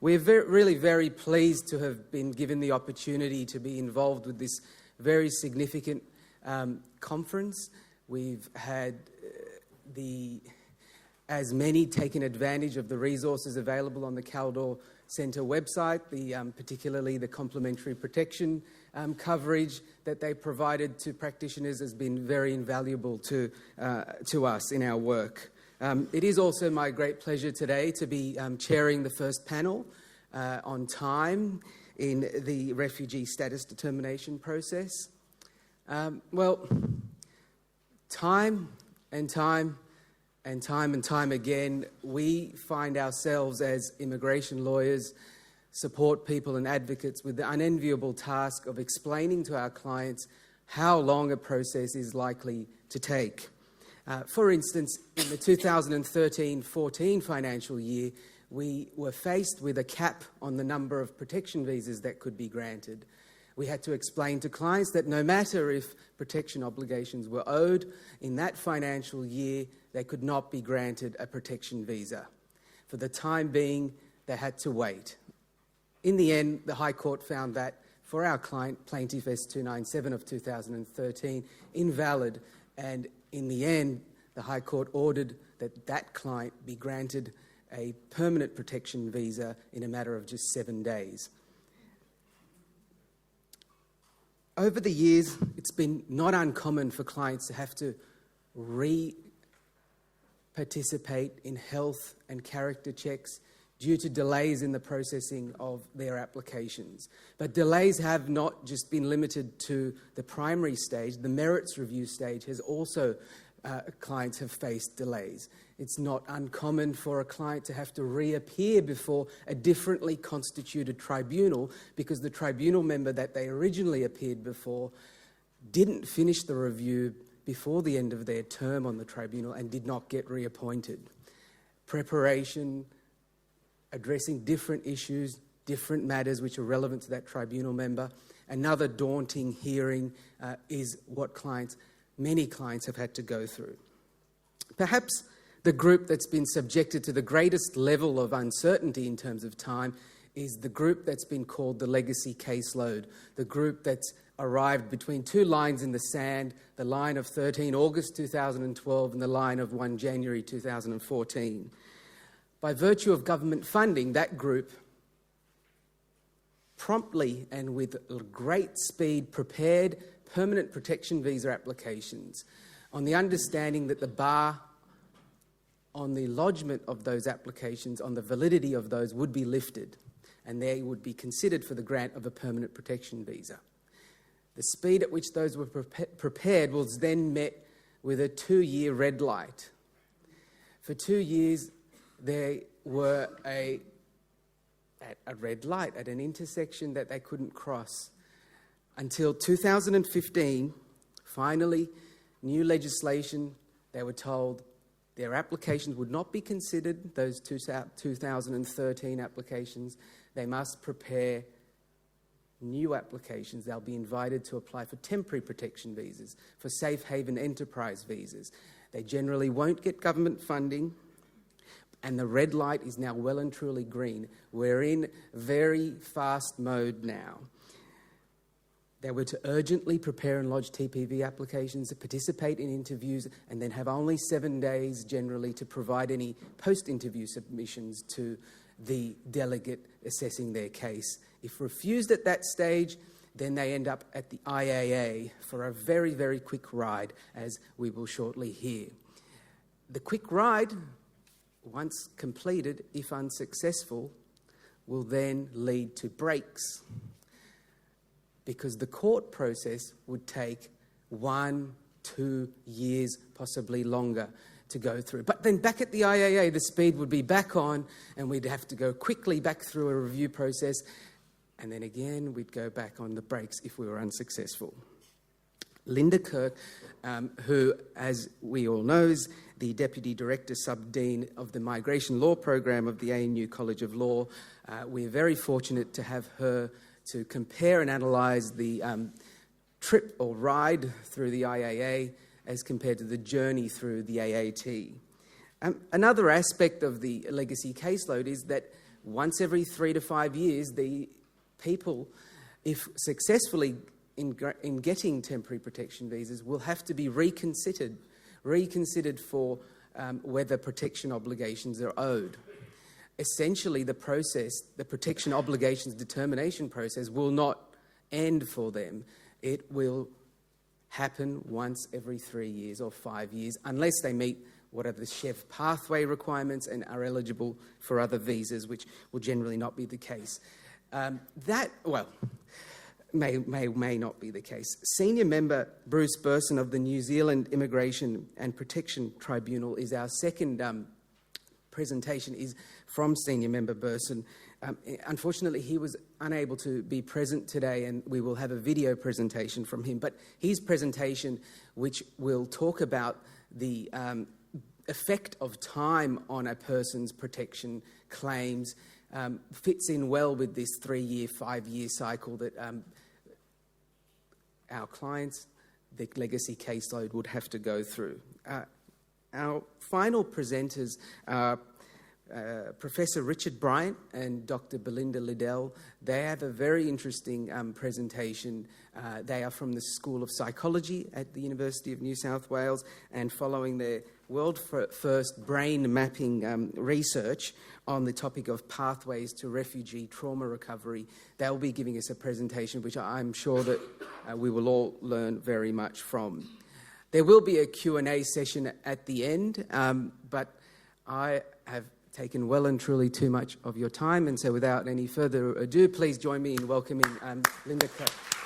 We're really very pleased to have been given the opportunity to be involved with this very significant conference. We've had as many taken advantage of the resources available on the Caldor Centre website, particularly the complementary protection coverage that they provided to practitioners has been very invaluable to us in our work. It is also my great pleasure today to be chairing the first panel on time in the refugee status determination process. Time and time again, we find ourselves as immigration lawyers, support people and advocates with the unenviable task of explaining to our clients how long a process is likely to take. For instance, in the 2013-14 financial year, we were faced with a cap on the number of protection visas that could be granted. We had to explain to clients that no matter if protection obligations were owed, in that financial year, they could not be granted a protection visa. For the time being, they had to wait. In the end, the High Court found that for our client, Plaintiff S297 of 2013, invalid, and in the end, the High Court ordered that that client be granted a permanent protection visa in a matter of just 7 days. Over the years, it's been not uncommon for clients to have to participate in health and character checks due to delays in the processing of their applications. But delays have not just been limited to the primary stage. The merits review stage has also, clients have faced delays. It's not uncommon for a client to have to reappear before a differently constituted tribunal because the tribunal member that they originally appeared before didn't finish the review before the end of their term on the tribunal and did not get reappointed. Preparation, addressing different issues, different matters which are relevant to that tribunal member. Another daunting hearing is what many clients have had to go through. Perhaps the group that's been subjected to the greatest level of uncertainty in terms of time is the group that's been called the legacy caseload, the group that's arrived between two lines in the sand, the line of 13 August 2012 and the line of 1 January 2014. By virtue of government funding, that group promptly and with great speed prepared permanent protection visa applications on the understanding that the bar on the lodgement of those applications, on the validity of those, would be lifted and they would be considered for the grant of a permanent protection visa. The speed at which those were prepared was then met with a 2-year red light. For 2 years, they were at a red light at an intersection that they couldn't cross. Until 2015, finally, new legislation, they were told their applications would not be considered, those 2013 applications. They must prepare new applications. They'll be invited to apply for temporary protection visas, for safe haven enterprise visas. They generally won't get government funding, and the red light is now well and truly green. We're in very fast mode now. They were to urgently prepare and lodge TPV applications, to participate in interviews, and then have only 7 days generally to provide any post-interview submissions to the delegate assessing their case. If refused at that stage, then they end up at the IAA for a very, very quick ride, as we will shortly hear. The quick ride, once completed, if unsuccessful, will then lead to breaks, because the court process would take 1-2 years, possibly longer, to go through. But then back at the IAA, the speed would be back on, and we'd have to go quickly back through a review process, and then again, we'd go back on the brakes if we were unsuccessful. Linda Kirk, who, as we all know, is the Deputy Director Sub-Dean of the Migration Law Program of the ANU College of Law. We're very fortunate to have her to compare and analyse the trip or ride through the IAA as compared to the journey through the AAT. Another aspect of the legacy caseload is that once every 3 to 5 years, the people, if successfully in getting temporary protection visas, will have to be reconsidered for whether protection obligations are owed. Essentially, the protection obligations determination process will not end for them. It will happen once every 3 years or 5 years, unless they meet what are the chef pathway requirements and are eligible for other visas, which will generally not be the case. May not be the case. Senior member Bruce Burson of the New Zealand Immigration and Protection Tribunal is our second presentation, is from Senior member Burson. Unfortunately, he was unable to be present today, and we will have a video presentation from him. But his presentation, which will talk about the effect of time on a person's protection claims, fits in well with this 3-year, 5-year cycle that our clients, the legacy caseload, would have to go through. Our final presenters are Professor Richard Bryant and Dr. Belinda Liddell. They have a very interesting presentation. They are from the School of Psychology at the University of New South Wales, and following their world-first brain mapping research on the topic of pathways to refugee trauma recovery, they'll be giving us a presentation which I'm sure that we will all learn very much from. There will be a Q&A session at the end, but I have taken well and truly too much of your time, and so without any further ado, please join me in welcoming Linda Kraft.